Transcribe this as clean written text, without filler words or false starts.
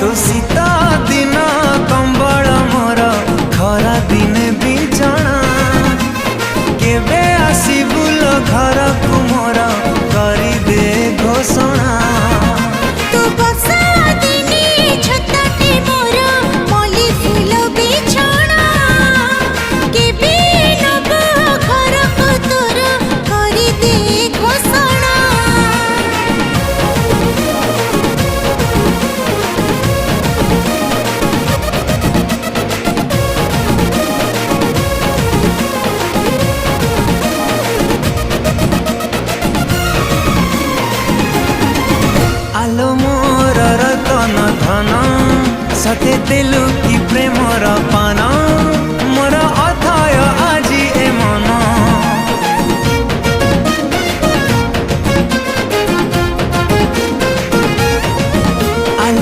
तू शीता दिन कंबल मोर खरा दिने बिछଣା केबे आसीबुल घर को मोर करी दे घोषणा तू बसा दिने छताटे मोर मली फूल बिछଣା केबे नब घर को तोर करी दे घोषणा आलो मोर रतन धन सते दिल